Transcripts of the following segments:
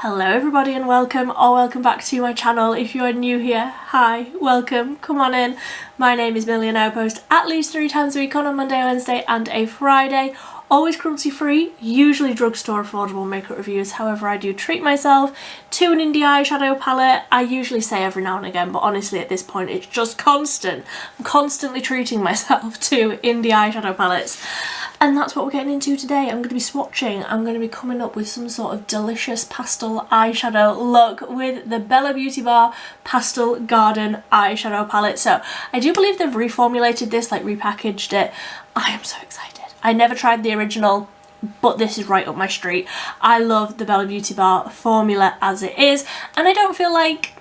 Hello everybody and welcome or welcome back to my channel. If you are new here, hi, welcome, come on in. My name is Millie and I post at least 3 times a week on a Monday, Wednesday and a Friday. Always cruelty free, usually drugstore affordable makeup reviews. However, I do treat myself to an indie eyeshadow palette. I usually say every now and again, but honestly at this point it's just constant. I'm constantly treating myself to indie eyeshadow palettes. And that's what we're getting into today. I'm going to be swatching. I'm going to be coming up with some sort of delicious pastel eyeshadow look with the Bella Beauty Bar Pastel Garden eyeshadow palette. So I do believe they've reformulated this, like repackaged it. I am so excited. I never tried the original, but this is right up my street. I love the Bella Beauty Bar formula as it is, and I don't feel like,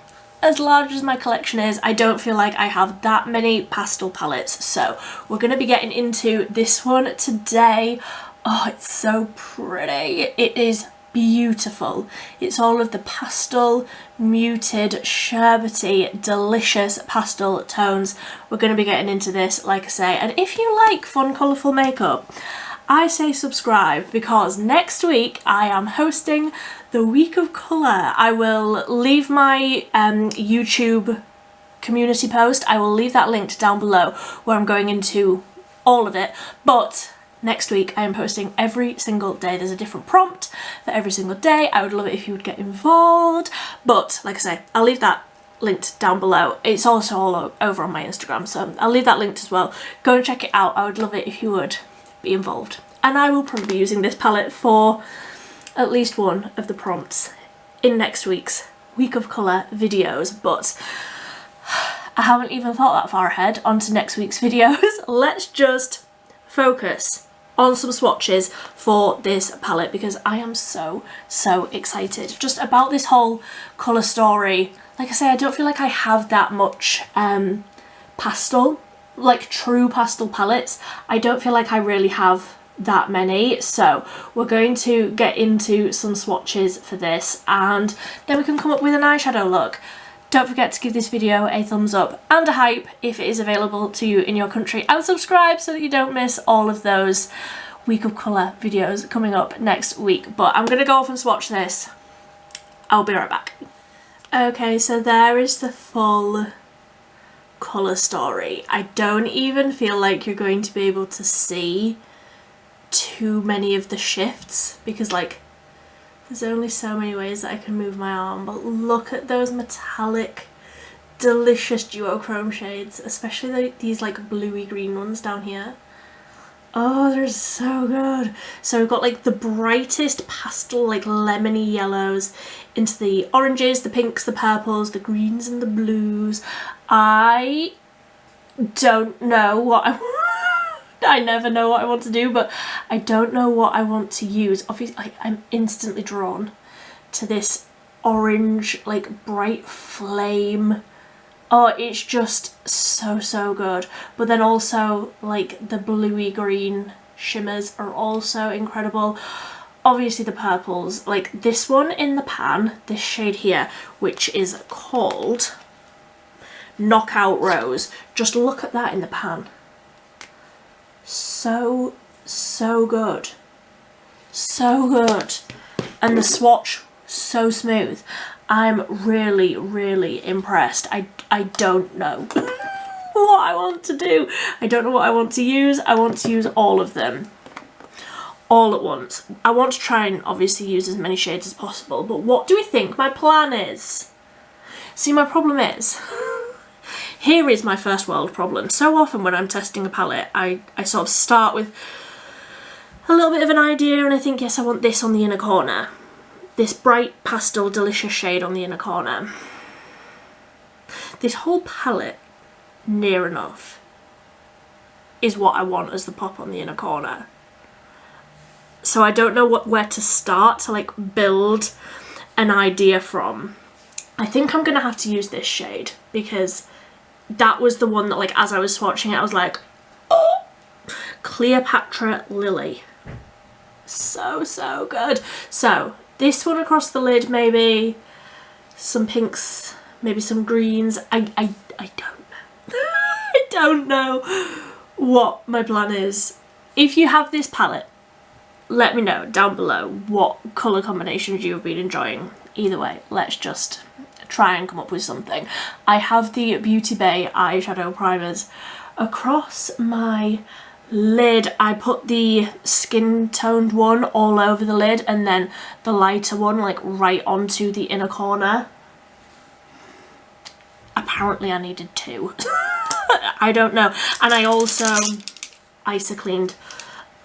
as large as my collection is, I don't feel like I have that many pastel palettes. So we're going to be getting into this one today. Oh, it's so pretty. It is beautiful. It's all of the pastel, muted, sherbety, delicious pastel tones. We're going to be getting into this, like I say. And if you like fun, colourful makeup, I say subscribe, because next week I am hosting the Week of Colour. I will leave my YouTube community post. I will leave that linked down below where I'm going into all of it. But next week I am posting every single day. There's a different prompt for every single day. I would love it if you would get involved. But like I say, I'll leave that linked down below. It's also all over on my Instagram, so I'll leave that linked as well. Go and check it out. I would love it if you would be involved. And I will probably be using this palette for at least one of the prompts in next week's Week of Colour videos, but I haven't even thought that far ahead onto next week's videos. Let's just focus on some swatches for this palette, because I am so excited just about this whole colour story. Like I say, I don't feel like I have that much pastel, like true pastel palettes. I don't feel like I really have that many, so we're going to get into some swatches for this and then we can come up with an eyeshadow look. Don't forget to give this video a thumbs up and a hype if it is available to you in your country, and subscribe so that you don't miss all of those Week of Colour videos coming up next week. But I'm gonna go off and swatch this. I'll be right back. Okay, so there is the full colour story. I don't even feel like you're going to be able to see too many of the shifts, because like there's only so many ways that I can move my arm, but look at those metallic delicious duochrome shades, especially these like bluey green ones down here. Oh, they're so good. So we've got like the brightest pastel, like lemony yellows, into the oranges, the pinks, the purples, the greens and the blues. I don't know what I never know what I want to do, but I don't know what I want to use. Obviously, I'm instantly drawn to this orange, like bright flame. Oh, it's just so good. But then also like the bluey green shimmers are also incredible. Obviously the purples, like this one in the pan, this shade here, which is called Knockout Rose. Just look at that in the pan. So good. So good. And the swatch, so smooth. I'm really impressed. I don't know what I want to do. I don't know what I want to use. I want to use all of them all at once. I want to try and obviously use as many shades as possible, but what do we think my plan is? See, my problem is here is my first world problem. So often when I'm testing a palette, I sort of start with a little bit of an idea and I think, yes, I want this on the inner corner. This bright pastel delicious shade on the inner corner. This whole palette, near enough, is what I want as the pop on the inner corner. So I don't know where to start to like build an idea from. I think I'm gonna have to use this shade, because that was the one that, like, as I was swatching it, I was like, oh, Cleopatra Lily. So good. So this one across the lid, maybe some pinks, maybe some greens. I don't know. I don't know what my plan is. If you have this palette, let me know down below what colour combinations you have been enjoying. either way, let's just try and come up with something. I have the Beauty Bay eyeshadow primers across my lid. I put the skin toned one all over the lid and then the lighter one like right onto the inner corner. Apparently I needed two. I don't know. And I also ISA cleaned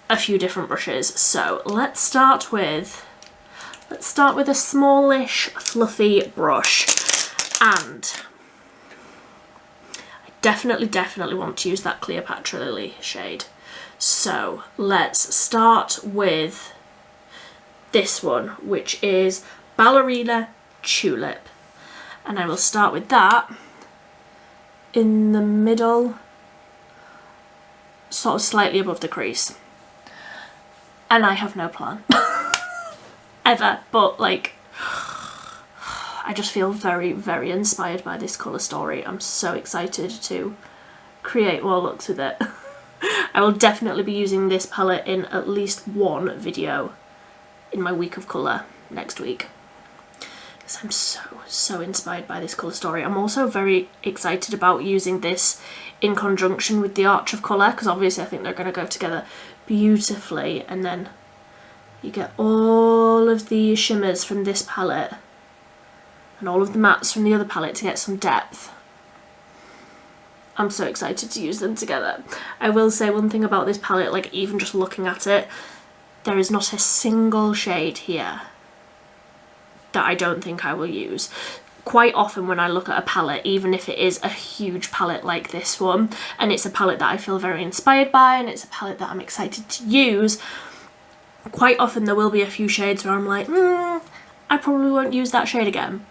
a few different brushes. So let's start with a smallish fluffy brush, and I definitely want to use that Cleopatra Lily shade. So let's start with this one, which is Ballerina Tulip, and I will start with that in the middle, sort of slightly above the crease. And I have no plan ever, but like I just feel very inspired by this colour story. I'm so excited to create more looks with it. I will definitely be using this palette in at least one video in my week of colour next week, because I'm so inspired by this colour story. I'm also very excited about using this in conjunction with the Arch of Colour, because obviously I think they're going to go together beautifully, and then you get all of the shimmers from this palette and all of the mattes from the other palette to get some depth. I'm so excited to use them together. I will say one thing about this palette, like even just looking at it, there is not a single shade here that I don't think I will use. Quite often when I look at a palette, even if it is a huge palette like this one, and it's a palette that I feel very inspired by and it's a palette that I'm excited to use, quite often there will be a few shades where I'm like, I probably won't use that shade again.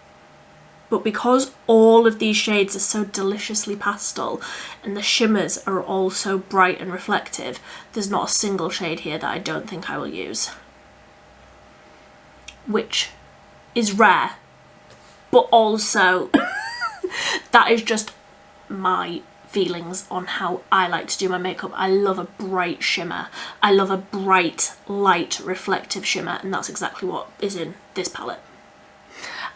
But because all of these shades are so deliciously pastel and the shimmers are all so bright and reflective, there's not a single shade here that I don't think I will use. Which is rare, but also that is just my feelings on how I like to do my makeup. I love a bright shimmer. I love a bright, light, reflective shimmer, and that's exactly what is in this palette.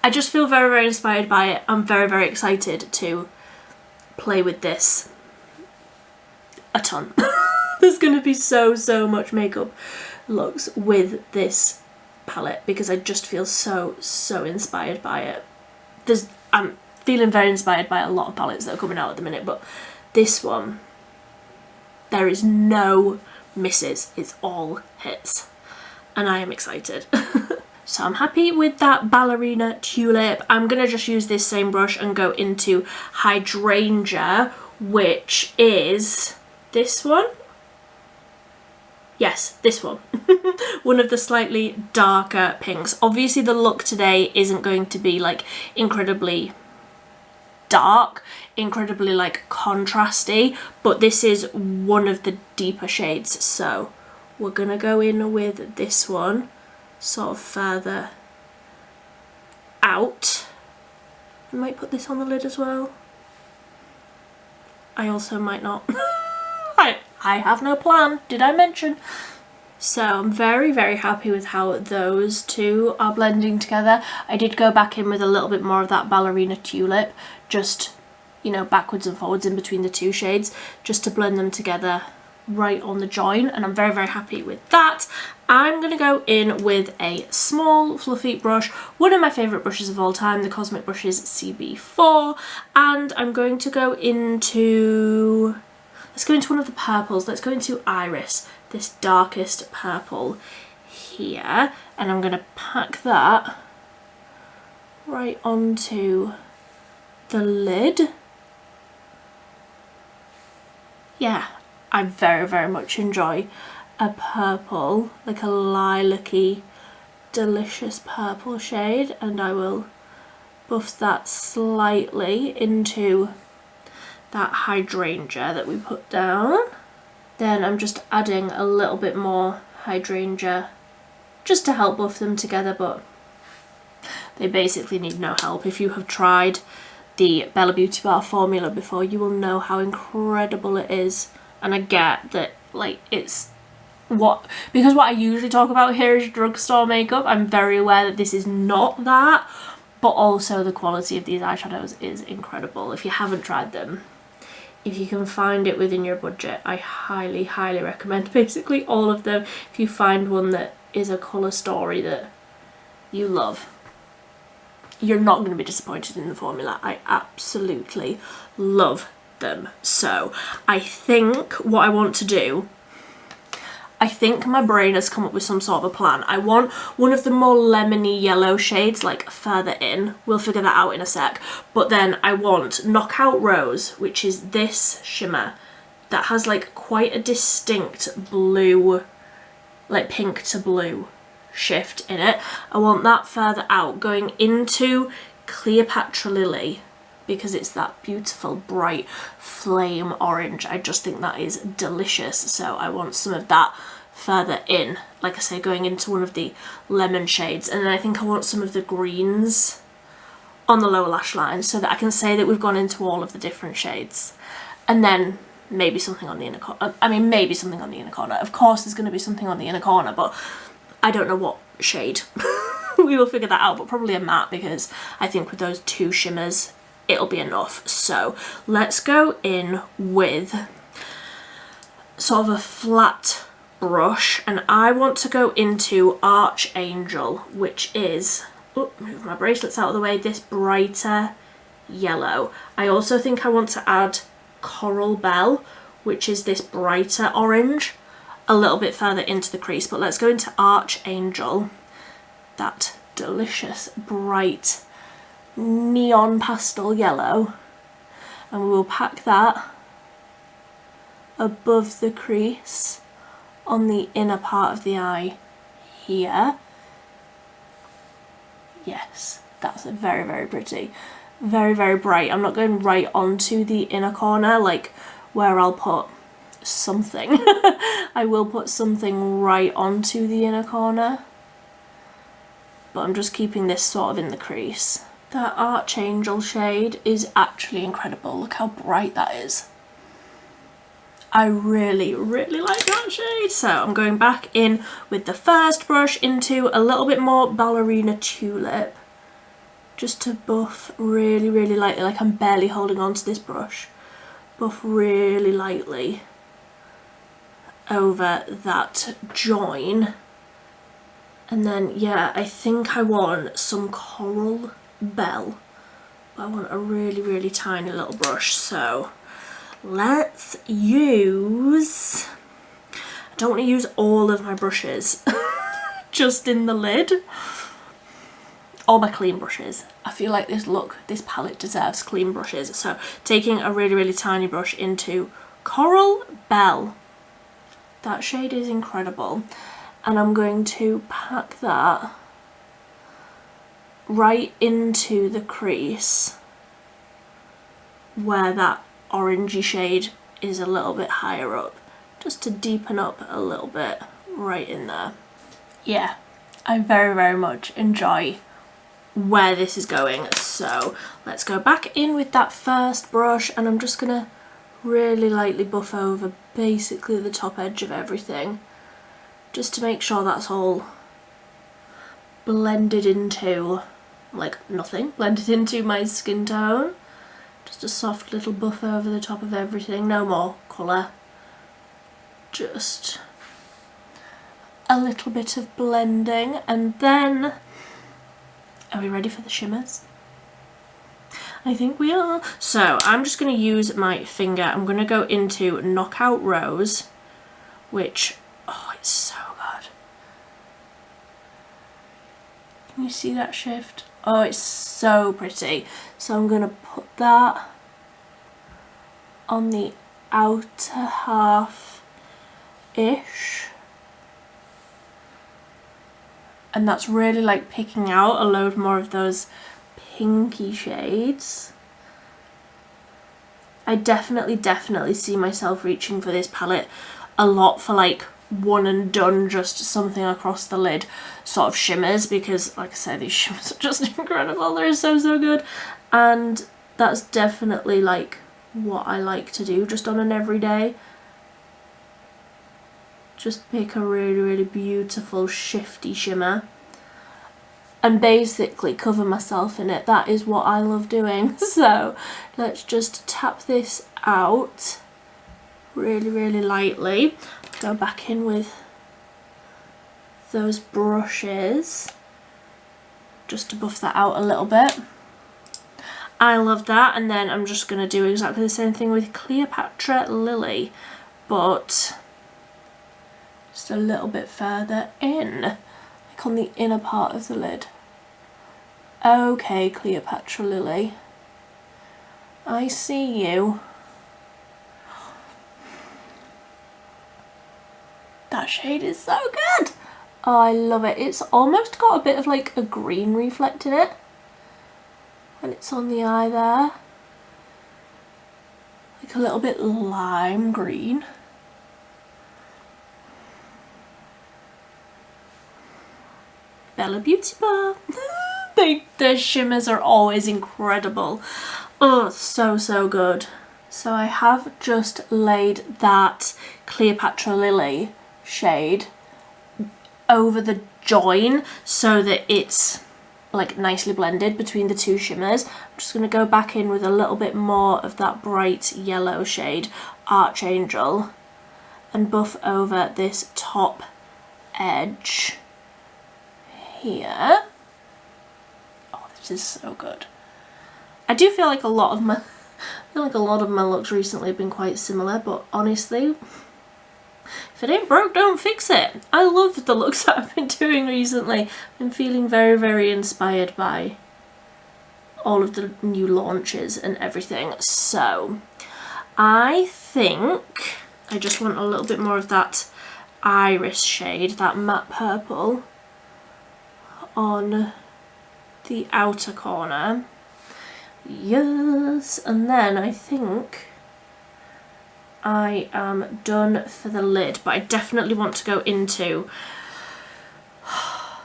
I just feel very inspired by it. I'm very excited to play with this a ton. There's going to be so much makeup looks with this palette because I just feel so inspired by it. I'm feeling very inspired by a lot of palettes that are coming out at the minute, but this one, there is no misses. It's all hits, and I am excited. So I'm happy with that Ballerina Tulip. I'm gonna just use this same brush and go into Hydrangea, which is this one. Yes, this one. One of the slightly darker pinks. Obviously the look today isn't going to be like incredibly dark, incredibly like contrasty, but this is one of the deeper shades. So we're gonna go in with this one, sort of further out. I might put this on the lid as well. I also might not. I have no plan, did I mention? So I'm very happy with how those two are blending together. I did go back in with a little bit more of that Ballerina Tulip, just, you know, backwards and forwards in between the two shades, just to blend them together right on the join, and I'm very happy with that. I'm going to go in with a small fluffy brush, one of my favourite brushes of all time, the Cosmic Brushes CB4, and I'm going to go into... let's go into one of the purples. Let's go into Iris, this darkest purple here, and I'm going to pack that right onto the lid. Yeah, I very much enjoy a purple, like a lilac-y, delicious purple shade, and I will buff that slightly into that Hydrangea that we put down. Then I'm just adding a little bit more Hydrangea just to help buff them together, but they basically need no help. If you have tried the Bella Beauty Bar formula before, you will know how incredible it is, and I get that like it's because what I usually talk about here is drugstore makeup. I'm very aware that this is not that, but also the quality of these eyeshadows is incredible. If you haven't tried them, if you can find it within your budget, I highly, highly recommend basically all of them. If you find one that is a colour story that you love, you're not going to be disappointed in the formula. I absolutely love them. So I think what I want to do, I think my brain has come up with some sort of a plan. I want one of the more lemony yellow shades like further in. We'll figure that out in a sec. But then I want Knockout Rose, which is this shimmer that has like quite a distinct blue, like pink to blue shift in it. I want that further out going into Cleopatra Lily, because it's that beautiful bright flame orange. I just think that is delicious. So I want some of that further in, like I say, going into one of the lemon shades. And then I think I want some of the greens on the lower lash line so that I can say that we've gone into all of the different shades. And then maybe something on the inner corner. I mean, maybe something on the inner corner. Of course there's going to be something on the inner corner, but I don't know what shade. We will figure that out, but probably a matte, because I think with those two shimmers it'll be enough. So let's go in with sort of a flat brush, and I want to go into Archangel, which is, move my bracelets out of the way, this brighter yellow. I also think I want to add Coral Belle, which is this brighter orange, a little bit further into the crease. But let's go into Archangel, that delicious bright neon pastel yellow, and we will pack that above the crease on the inner part of the eye here. Yes, that's very, very pretty, very, very bright. I'm not going right onto the inner corner like where I'll put something. I will put something right onto the inner corner, but I'm just keeping this sort of in the crease. That Archangel shade is actually incredible. Look how bright that is. I really, really like that shade. So I'm going back in with the first brush into a little bit more Ballerina Tulip, just to buff really, really lightly, like I'm barely holding on to this brush. Buff really lightly over that join. And then, yeah, I think I want some Coral Belle. I want a really, really tiny little brush. So let's use, I don't want to use all of my brushes just in the lid. All my clean brushes. I feel like this palette deserves clean brushes. So taking a really, really tiny brush into Coral Belle. That shade is incredible. And I'm going to pack that right into the crease where that orangey shade is a little bit higher up, just to deepen up a little bit right in there. Yeah, I very, very much enjoy where this is going. So let's go back in with that first brush, and I'm just gonna really lightly buff over basically the top edge of everything, just to make sure that's all blended into, like nothing, blended into my skin tone. Just a soft little buff over the top of everything, no more colour, just a little bit of blending. And then, are we ready for the shimmers? I think we are. So I'm just going to use my finger. I'm going to go into Knockout Rose, which, oh, it's so good. Can you see that shift? Oh, it's so pretty. So I'm going to put that on the outer half-ish. And that's really like picking out a load more of those pinky shades. I definitely see myself reaching for this palette a lot for like one and done, just something across the lid sort of shimmers, because like I said, these shimmers are just incredible. They're so good, and that's definitely like what I like to do just on an everyday. just pick a really, really beautiful shifty shimmer and basically cover myself in it. That is what I love doing. So let's just tap this out really, really lightly. Go back in with those brushes just to buff that out a little bit. I love that. And then I'm just going to do exactly the same thing with Cleopatra Lily, but just a little bit further in, like on the inner part of the lid. Okay, Cleopatra Lily, I see you. That shade is so good. Oh, I love it. It's almost got a bit of like a green reflect in it when it's on the eye there. Like a little bit lime green. Bella Beauty Bar. Their shimmers are always incredible. Oh, so good. So I have just laid that Cleopatra Lily shade over the join so that it's like nicely blended between the two shimmers. I'm just going to go back in with a little bit more of that bright yellow shade, Archangel, and buff over this top edge here. Oh, this is so good. I do feel like a lot of my looks recently have been quite similar, but honestly, if it ain't broke, don't fix it. I love the looks that I've been doing recently. I've been feeling very, very inspired by all of the new launches and everything. So I think I just want a little bit more of that iris shade, that matte purple, on the outer corner. Yes, and then I think I am done for the lid, but I definitely want to go into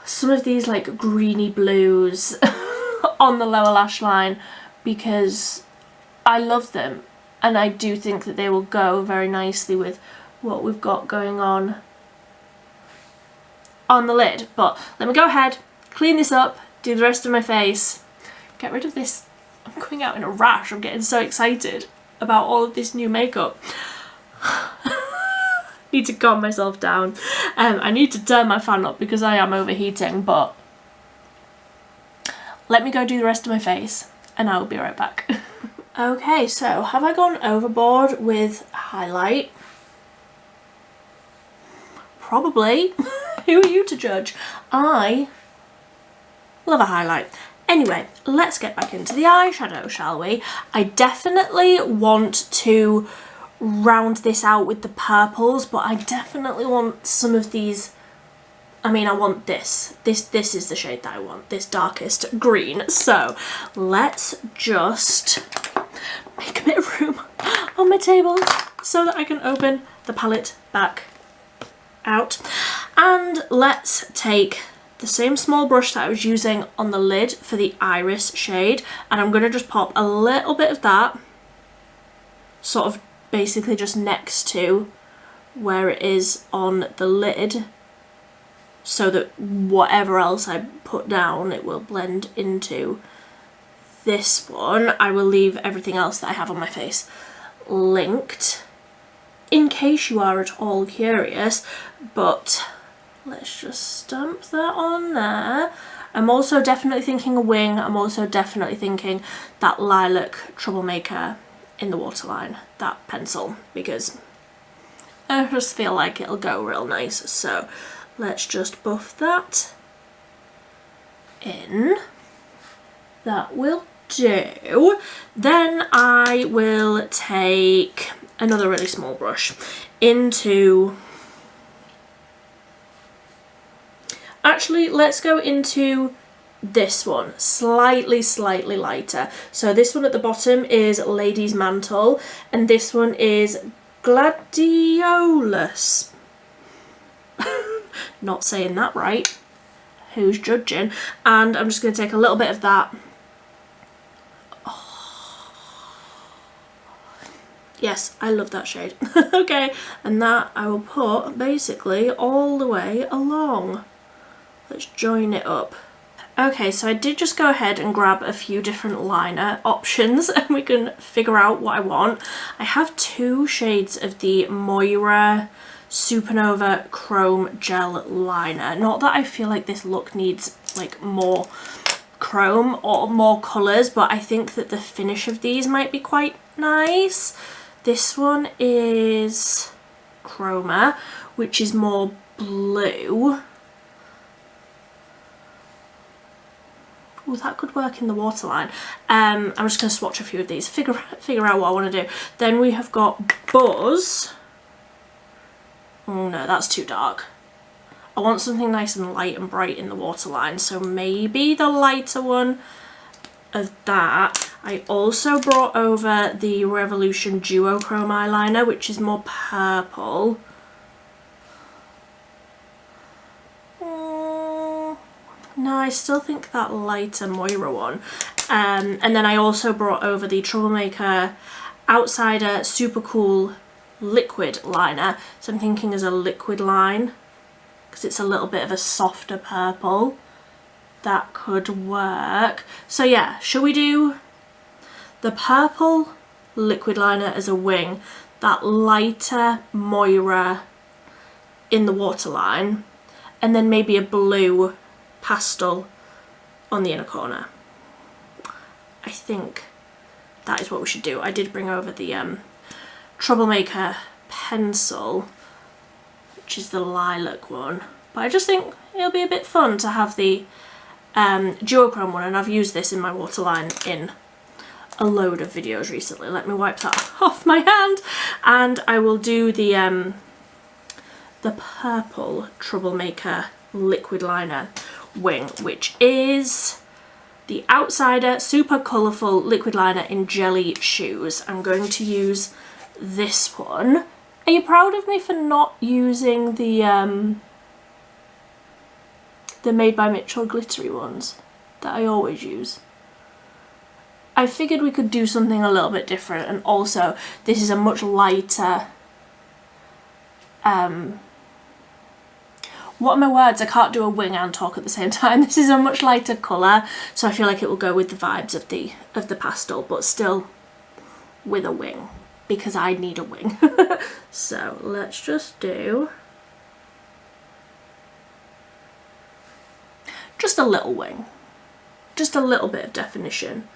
some of these like greeny blues on the lower lash line because I love them and I do think that they will go very nicely with what we've got going on the lid. But let me go ahead, clean this up, do the rest of my face, get rid of this. I'm going out in a rash. I'm getting so excited about all of this new makeup. Need to calm myself down. I need to turn my fan up because I am overheating, but let me go do the rest of my face and I will be right back. Okay, so have I gone overboard with highlight? Probably. Who are you to judge? I love a highlight. Anyway, let's get back into the eyeshadow, shall we? I definitely want to round this out with the purples, but I definitely want some of these. I mean, I want this. This is the shade that I want, this darkest green. So let's just make a bit of room on my table so that I can open the palette back out. And let's take the same small brush that I was using on the lid for the iris shade, and I'm going to just pop a little bit of that sort of basically just next to where it is on the lid so that whatever else I put down, it will blend into this one. I will leave everything else that I have on my face linked in case you are at all curious, but let's just stamp that on there. I'm also definitely thinking a wing. I'm also definitely thinking that Lilac Troublemaker in the waterline, that pencil, because I just feel like it'll go real nice. So let's just buff that in. That will do. Then I will take another really small brush into... Actually, let's go into this one, slightly lighter. So this one at the bottom is Lady's Mantle, and this one is Gladiolus. Not saying that right. Who's judging? And I'm just going to take a little bit of that. Yes, I love that shade. Okay, and that I will put basically all the way along. Let's join it up. Okay, so I did just go ahead and grab a few different liner options and we can figure out what I want. I have 2 shades of the Moira Supernova Chrome Gel Liner. Not that I feel like this look needs like more chrome or more colours, but I think that the finish of these might be quite nice. This one is Chroma, which is more blue. Oh, that could work in the waterline. I'm just going to swatch a few of these, figure out what I want to do. Then we have got Buzz. Oh no, that's too dark. I want something nice and light and bright in the waterline, so maybe the lighter one of that. I also brought over the Revolution Duochrome eyeliner, which is more purple. No, I still think that lighter Moira one. And then I also brought over the Troublemaker Outsider Super Cool Liquid Liner. So I'm thinking as a liquid line, because it's a little bit of a softer purple. That could work. So yeah, shall we do the purple liquid liner as a wing, that lighter Moira in the waterline, and then maybe a blue pastel on the inner corner? I think that is what we should do. I did bring over the Troublemaker pencil, which is the lilac one, but I just think it'll be a bit fun to have the duochrome one, and I've used this in my waterline in a load of videos recently. Let me wipe that off my hand, and I will do the purple Troublemaker liquid liner wing, which is the Outsider Super Colourful Liquid Liner in Jelly Shoes. I'm going to use this one. Are you proud of me for not using the Made by Mitchell glittery ones that I always use? I figured we could do something a little bit different, and also this is a much lighter what are my words? I can't do a wing and talk at the same time. This is a much lighter colour, so I feel like it will go with the vibes of the pastel, but still with a wing, because I need a wing. So let's just do just a little wing, just a little bit of definition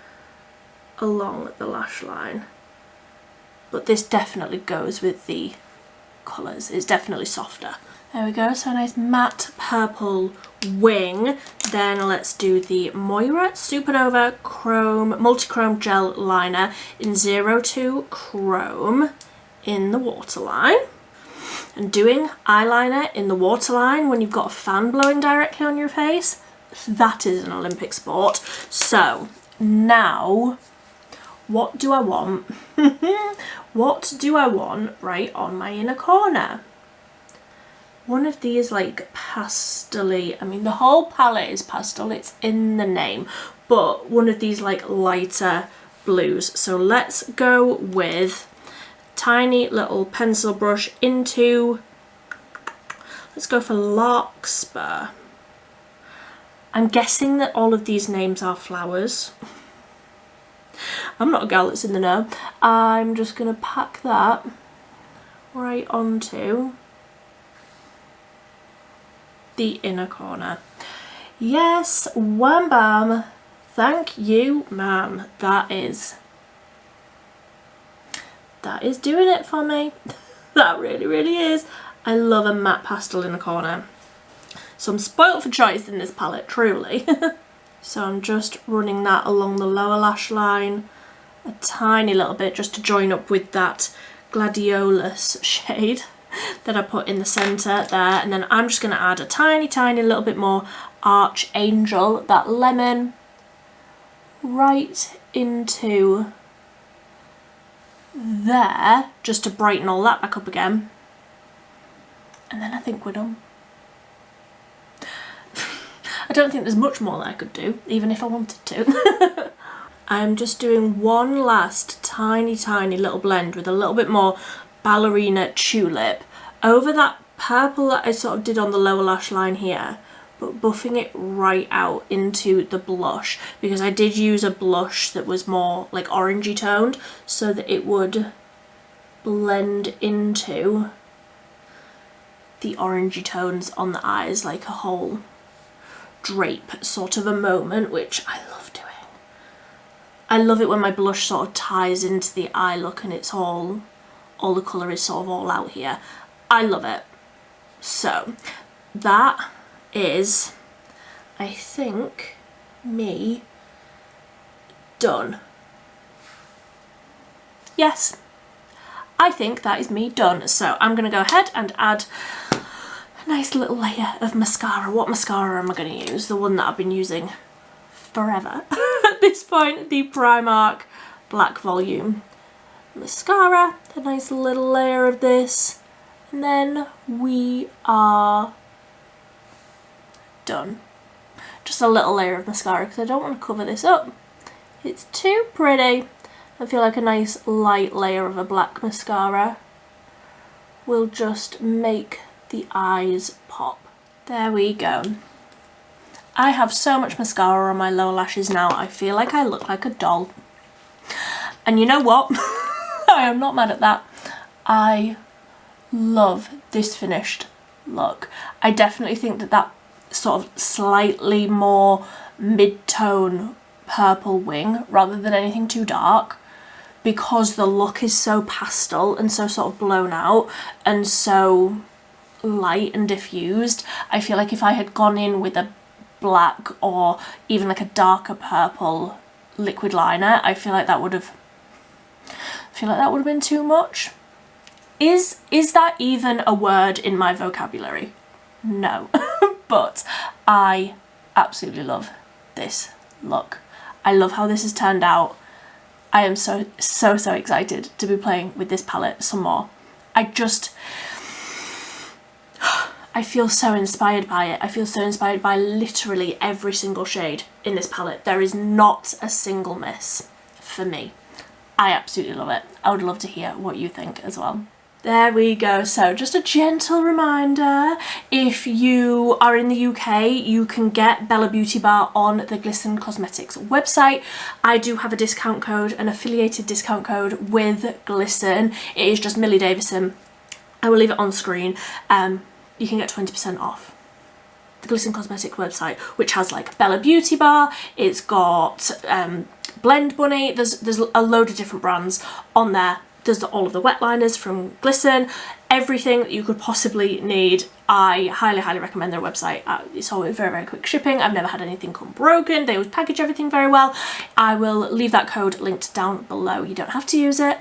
along the lash line, but this definitely goes with the colours. It's definitely softer. There we go, so a nice matte purple wing. Then let's do the Moira Supernova Chrome Multi-Chrome Gel Liner in 02 Chrome in the waterline. And doing eyeliner in the waterline when you've got a fan blowing directly on your face, that is an Olympic sport. So now, what do I want? What do I want right on my inner corner? One of these like pastel-y, I mean the whole palette is pastel, it's in the name, but one of these like lighter blues. So let's go with tiny little pencil brush into, let's go for Larkspur. I'm guessing that all of these names are flowers. I'm not a girl that's in the know. I'm just going to pack that right onto the inner corner. Yes, wham bam. Thank you, ma'am. That is doing it for me. That really, really is. I love a matte pastel in the corner. So I'm spoilt for choice in this palette, truly. So I'm just running that along the lower lash line a tiny little bit just to join up with that Gladiolus shade that I put in the centre there. And then I'm just going to add a tiny, tiny little bit more Archangel, that lemon, right into there, just to brighten all that back up again. And then I think we're done. I don't think there's much more that I could do, even if I wanted to. I'm just doing one last tiny little blend with a little bit more Ballerina Tulip over that purple that I sort of did on the lower lash line here, but buffing it right out into the blush, because I did use a blush that was more like orangey toned so that it would blend into the orangey tones on the eyes, like a whole drape sort of a moment, which I love doing. I love it when my blush sort of ties into the eye look and it's all the colour is sort of all out here. I love it. So that is, I think, me done. Yes, I think that is me done. So I'm going to go ahead and add a nice little layer of mascara. What mascara am I going to use? The one that I've been using forever at this point, the Primark Black Volume mascara. A nice little layer of this, and then we are done. Just a little layer of mascara because I don't want to cover this up. It's too pretty. I feel like a nice light layer of a black mascara will just make the eyes pop. There we go. I have so much mascara on my lower lashes now, I feel like I look like a doll. And you know what? I am not mad at that. I love this finished look. I definitely think that that sort of slightly more mid-tone purple wing, rather than anything too dark, because the look is so pastel and so sort of blown out and so light and diffused. I feel like if I had gone in with a black or even like a darker purple liquid liner, I feel like that would have been too much. Is that even a word in my vocabulary? No. But I absolutely love this look. I love how this has turned out. I am so excited to be playing with this palette some more. I feel so inspired by it. I feel so inspired by literally every single shade in this palette. There is not a single miss for me. I absolutely love it. I would love to hear what you think as well. There we go. So just a gentle reminder, if you are in the UK, you can get Bella Beauty Bar on the Glisten Cosmetics website. I do have a discount code, an affiliated discount code with Glisten. It is just Millie Davison. I will leave it on screen. You can get 20% off the Glisten Cosmetics website, which has like Bella Beauty Bar. It's got Blend Bunny. There's a load of different brands on there. There's all of the wet liners from Glisten, everything that you could possibly need. I highly recommend their website. It's always very quick shipping. I've never had anything come broken. They always package everything very well. I will leave that code linked down below. You don't have to use it,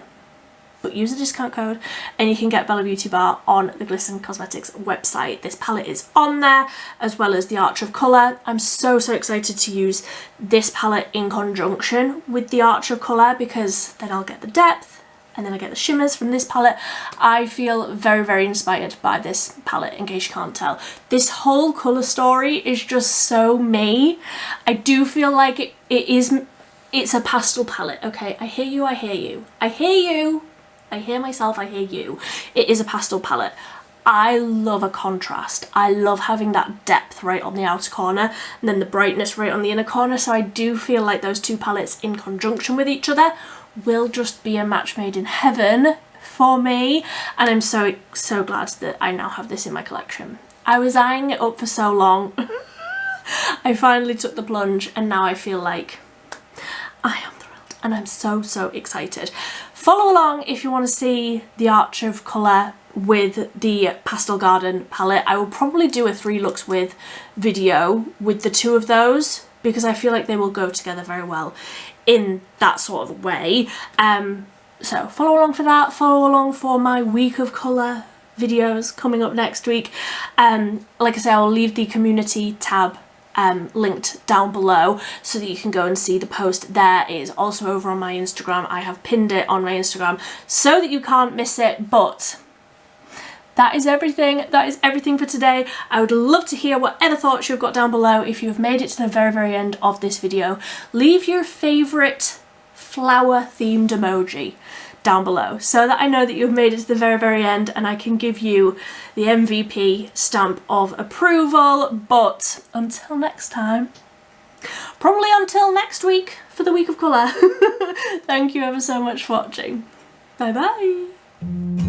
but use the discount code and you can get Bella Beauty Bar on the Glisten Cosmetics website. This palette is on there, as well as the Arch of Colour. I'm so excited to use this palette in conjunction with the Arch of Colour, because then I'll get the depth and then I get the shimmers from this palette. I feel very inspired by this palette, in case you can't tell. This whole colour story is just so me. I do feel like it's a pastel palette, okay? I hear you, I hear you. I hear you. I hear myself, I hear you. It is a pastel palette. I love a contrast. I love having that depth right on the outer corner and then the brightness right on the inner corner. So I do feel like those two palettes in conjunction with each other will just be a match made in heaven for me. And I'm so glad that I now have this in my collection. I was eyeing it up for so long. I finally took the plunge and now I feel like I am thrilled and I'm so excited. Follow along if you want to see the Arch of Colour with the Pastel Garden palette. I will probably do a 3 looks with video with the two of those, because I feel like they will go together very well in that sort of way. So follow along for that. Follow along for my week of colour videos coming up next week. Like I say, I'll leave the community tab linked down below so that you can go and see the post there. It is also over on my Instagram. I have pinned it on my Instagram so that you can't miss it, but that is everything. That is everything for today. I would love to hear whatever thoughts you've got down below. If you have made it to the very, very end of this video, leave your favourite flower themed emoji down below so that I know that you've made it to the very, very end and I can give you the MVP stamp of approval. But until next time, probably until next week for the week of colour, thank you ever so much for watching. Bye bye.